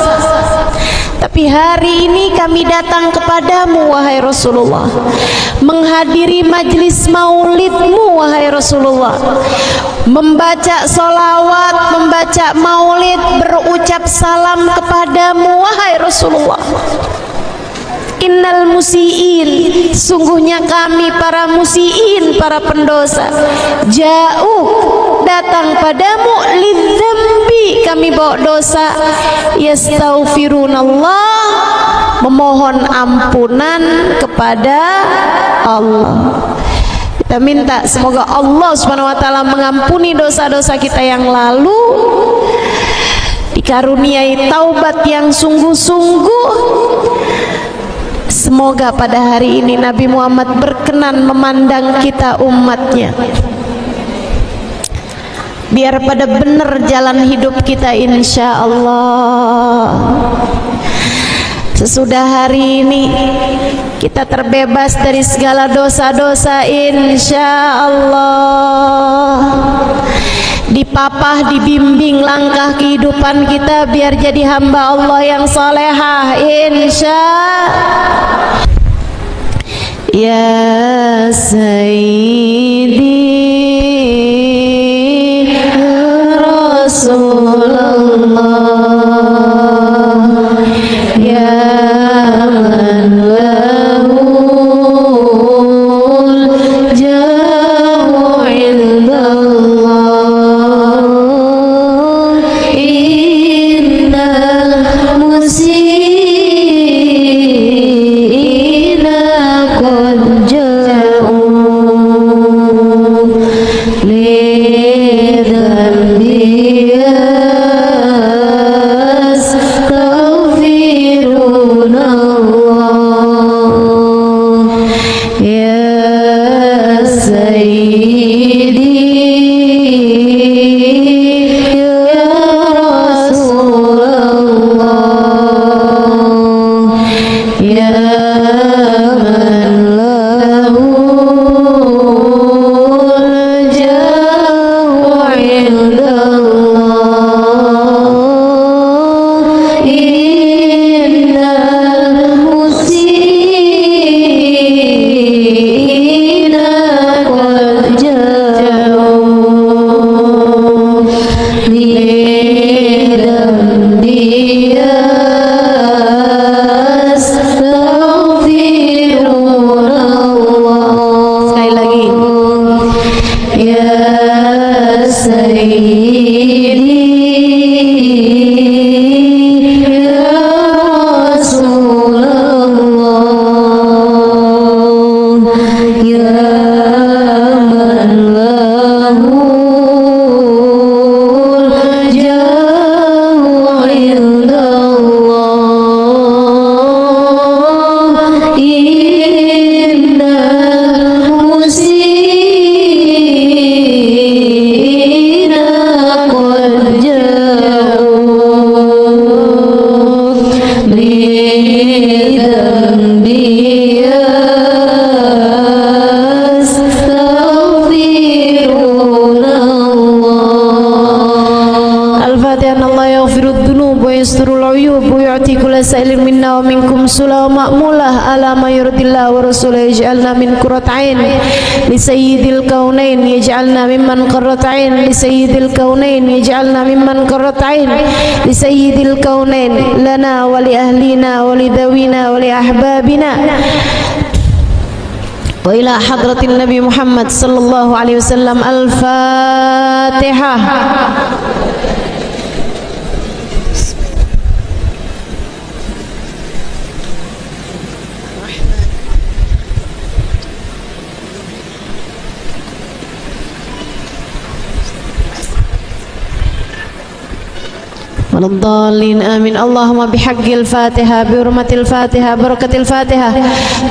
tapi hari ini kami datang kepadamu wahai Rasulullah, menghadiri majlis maulidmu wahai Rasulullah, membaca solawat, membaca maulid, berucap salam kepadamu wahai Rasulullah. Innal musiin, sungguhnya kami para musiin, para pendosa, jauh datang padamu, lidzambi, kami bawa dosa, yastaghfirunallah, memohon ampunan kepada Allah. Kita minta semoga Allah Subhanahu wa taala mengampuni dosa-dosa kita yang lalu, dikaruniai taubat yang sungguh-sungguh. Semoga pada hari ini Nabi Muhammad berkenan memandang kita umatnya, biar pada benar jalan hidup kita insya Allah. Sesudah hari ini kita terbebas dari segala dosa-dosa insya Allah. Dipapah, dibimbing langkah kehidupan kita biar jadi hamba Allah yang salehah insya. Ya Sayyidi Rasulullah, ya man lahul jahu indallah, innal musiina qad ja'u lidzambi yastaghfirunallah. Ya Sayyidi, ya Rasulullah, ya man lahul jahu indallah, innal musiina qad ja'u lidzambi yastaghfirunallah. Sekali lagi, ya Sayyidi, ya Rasulullah, ya man lahul jahu indallah, innal musiina qad ja'u lidzambi yastaghfirunallah. Al-Fatihah. Allah yaghfirud dzunub wa yasturul uyub wa yu'ti kulla sa'ilin minna wa minkum sula wa ma'mulah ala ma yurdillah wa rasulahu, yaj'alna min qurrat ain li sayyidil kaunain, yaj'alna mimman qurrat ain li sayyidil kaunain, yaj'alna mimman qurrat ain li sayyidil kaunain, lana wa li ahlina wa li dhawina wa li ahbabina wa ila hadratin Nabi Muhammad sallallahu alaihi wasallam. Al-Fatihah. ولا الضالين آمين. اللهم بحق الفاتحة بحرمة الفاتحة بركة الفاتحة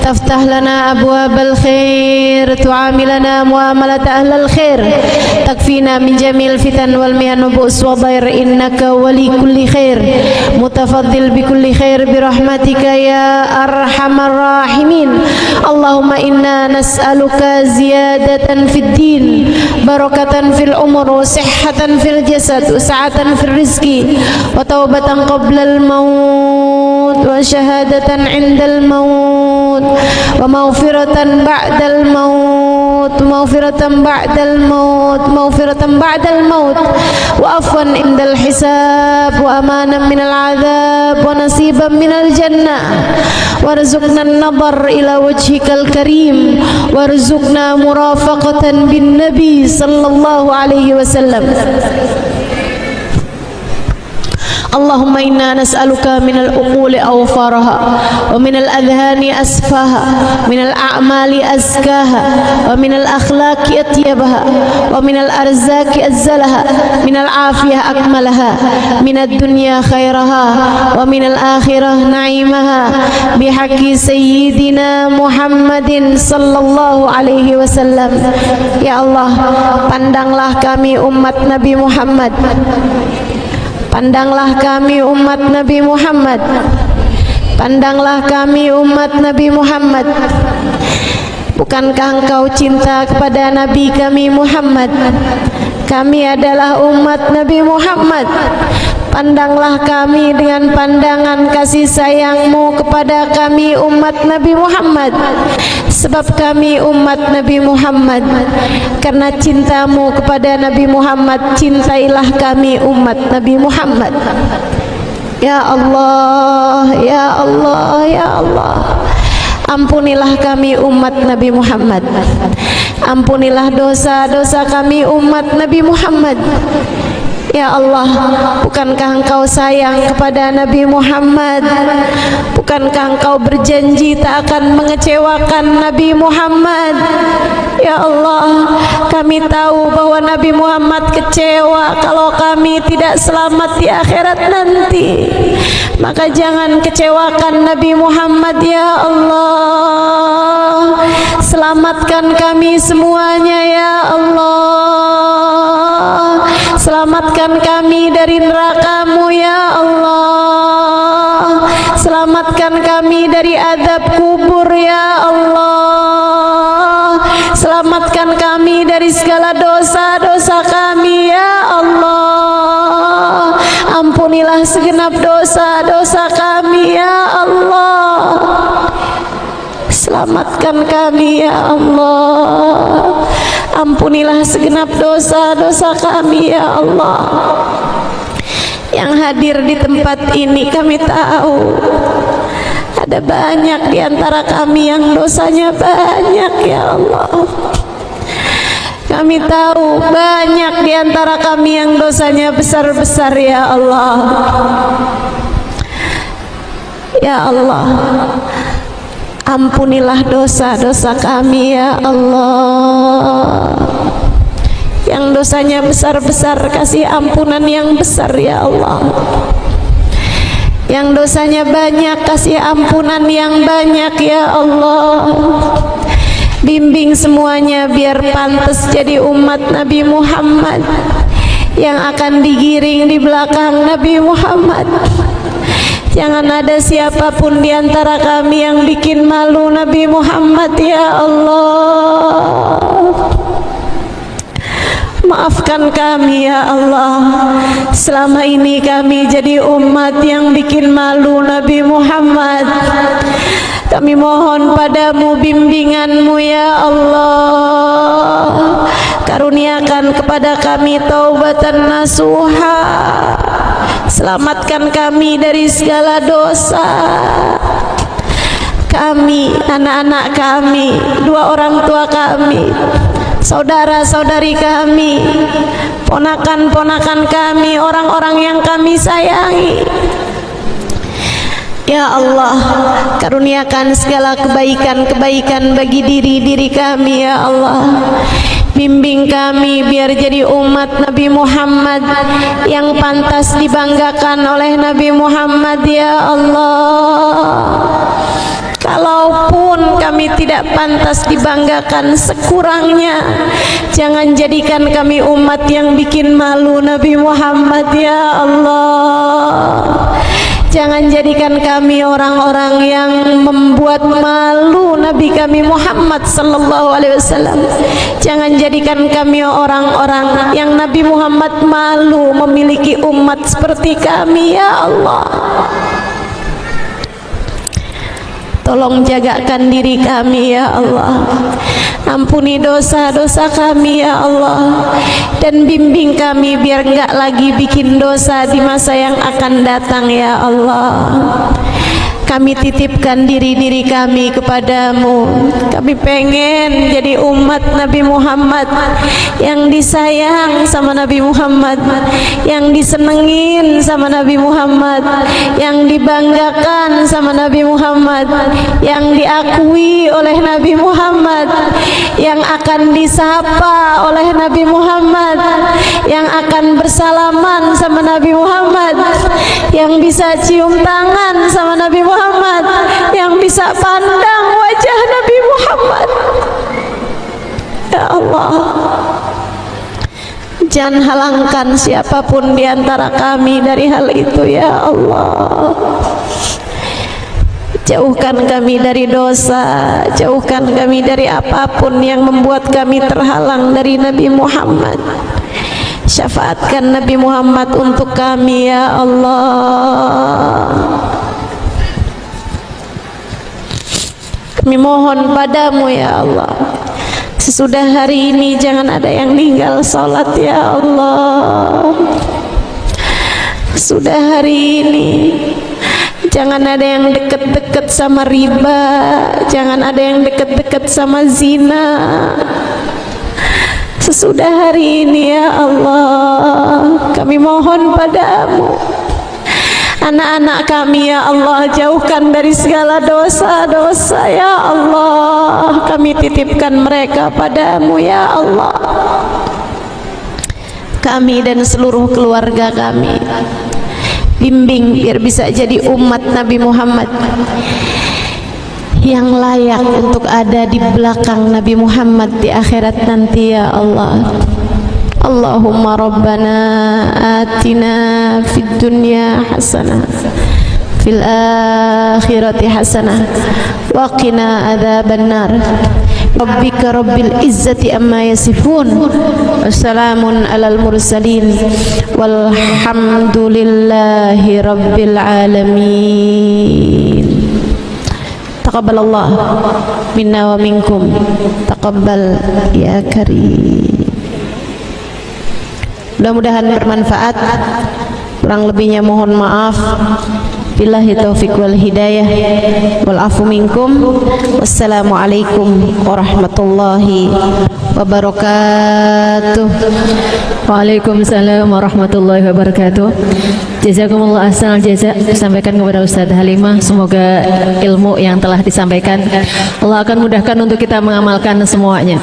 تفتح لنا أبواب الخير، تعاملنا معاملة أهل الخير، تكفينا من جميع الفتن والمحن والبؤس والضير، إنك ولي كل خير متفضل بكل خير برحمتك يا أرحم الراحمين. اللهم إنا نسألك زيادة في الدين، بركة في العمر، وصحة في الجسد، وسعة في الرزق، وتوبة قبل الموت، وشهادة عند الموت، ومغفرة بعد الموت، مغفرة بعد الموت، مغفرة بعد الموت، وعفوا عند الحساب، وأمانا من العذاب، ونصيبا من الجنة، وارزقنا النظر إلى وجهك الكريم، وارزقنا مرافقة بالنبي صلى الله عليه وسلم. اللهم إنا نسألك من العقول أوفارها، ومن الأذهان أسفاها، من الأعمال أزكاها، ومن الأخلاق أطيبها، ومن الأرزاق أزلها، من العافية أكملها، من الدنيا خيرها، ومن الآخرة نعيمها، بحق سيدنا محمد صلى الله عليه وسلم. Ya Allah, pandanglah kami umat Nabi Muhammad, pandanglah kami umat Nabi Muhammad, pandanglah kami umat Nabi Muhammad. Bukankah engkau cinta kepada Nabi kami Muhammad? Kami adalah umat Nabi Muhammad. Pandanglah kami dengan pandangan kasih sayangmu kepada kami umat Nabi Muhammad, sebab kami umat Nabi Muhammad. Karena cintamu kepada Nabi Muhammad, cintailah kami umat Nabi Muhammad. Ya Allah, ya Allah, ya Allah, ampunilah kami umat Nabi Muhammad, ampunilah dosa-dosa kami umat Nabi Muhammad. Ya Allah, bukankah engkau sayang kepada Nabi Muhammad? Bukankah engkau berjanji tak akan mengecewakan Nabi Muhammad? Ya Allah, kami tahu bahwa Nabi Muhammad kecewa kalau kami tidak selamat di akhirat nanti. Maka jangan kecewakan Nabi Muhammad ya Allah. Selamatkan kami semuanya ya Allah. Selamatkan kami dari neraka-Mu ya Allah. Selamatkan kami dari azab kubur ya Allah. Selamatkan kami dari segala dosa-dosa kami ya Allah. Ampunilah segenap dosa-dosa kami ya Allah. Selamatkan kami ya Allah. Ampunilah segenap dosa-dosa kami ya Allah. Yang hadir di tempat ini kami tahu ada banyak di antara kami yang dosanya banyak ya Allah. Kami tahu banyak di antara kami yang dosanya besar-besar ya Allah. Ya Allah, ampunilah dosa-dosa kami ya Allah. Yang dosanya besar-besar, kasih ampunan yang besar ya Allah. Yang dosanya banyak, kasih ampunan yang banyak ya Allah. Bimbing semuanya biar pantas jadi umat Nabi Muhammad yang akan digiring di belakang Nabi Muhammad. Jangan ada siapapun di antara kami yang bikin malu Nabi Muhammad ya Allah. Maafkan kami ya Allah. Selama ini kami jadi umat yang bikin malu Nabi Muhammad. Kami mohon padamu bimbinganmu ya Allah. Karuniakan kepada kami taubatan nasuha. Selamatkan kami dari segala dosa. Kami, anak-anak kami, dua orang tua kami, saudara-saudari kami, ponakan-ponakan kami, orang-orang yang kami sayangi. Ya Allah, karuniakan segala kebaikan-kebaikan bagi diri-diri kami ya Allah. Bimbing kami biar jadi umat Nabi Muhammad yang pantas dibanggakan oleh Nabi Muhammad ya Allah. Kalaupun kami tidak pantas dibanggakan, sekurangnya jangan jadikan kami umat yang bikin malu Nabi Muhammad ya Allah. Jangan jadikan kami orang-orang yang membuat malu Nabi kami Muhammad sallallahu alaihi wasallam. Jangan jadikan kami orang-orang yang Nabi Muhammad malu memiliki umat seperti kami ya Allah. Tolong jagakan diri kami ya Allah. Ampuni dosa-dosa kami ya Allah, dan bimbing kami biar enggak lagi bikin dosa di masa yang akan datang ya Allah. Kami titipkan diri-diri kami kepadamu. Kami pengen jadi umat Nabi Muhammad yang disayang sama Nabi Muhammad, yang disenengin sama Nabi Muhammad, yang dibanggakan sama Nabi Muhammad, yang diakui oleh Nabi Muhammad, yang akan disapa oleh Nabi Muhammad, yang akan bersalaman sama Nabi Muhammad, yang bisa cium tangan sama Nabi Muhammad, yang bisa pandang wajah Nabi Muhammad. Ya Allah, jangan halangkan siapapun di antara kami dari hal itu ya Allah. Jauhkan kami dari dosa, jauhkan kami dari apapun yang membuat kami terhalang dari Nabi Muhammad. Syafaatkan Nabi Muhammad untuk kami ya Allah. Kami mohon padamu ya Allah, sesudah hari ini jangan ada yang ninggal sholat ya Allah. Sudah hari ini jangan ada yang deket-deket sama riba, jangan ada yang deket-deket sama zina. Sesudah hari ini ya Allah, kami mohon padamu, anak-anak kami ya Allah, jauhkan dari segala dosa-dosa ya Allah. Kami titipkan mereka padamu ya Allah. Kami dan seluruh keluarga kami bimbing biar bisa jadi umat Nabi Muhammad yang layak untuk ada di belakang Nabi Muhammad di akhirat nanti ya Allah. Allahumma rabbana atina fid dunya hasanah fil akhirati hasanah wa qina adzabannar. Rabbika rabbil izzati amma yasifun, wassalamun alal mursalin, walhamdulillahi rabbil alamin. Taqabbalallah minna wa minkum, taqabbal ya karim. Mudah-mudahan bermanfaat. Kurang lebihnya mohon maaf. Billahi taufiq wal hidayah wal afu minkum. Wassalamualaikum warahmatullahi wabarakatuh. Waalaikumsalam warahmatullahi wabarakatuh. Jazakumullah ahsanal jaza, sampaikan kepada Ustaz Halimah. Semoga ilmu yang telah disampaikan Allah akan mudahkan untuk kita mengamalkan semuanya.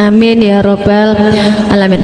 Amin ya rabbal alamin.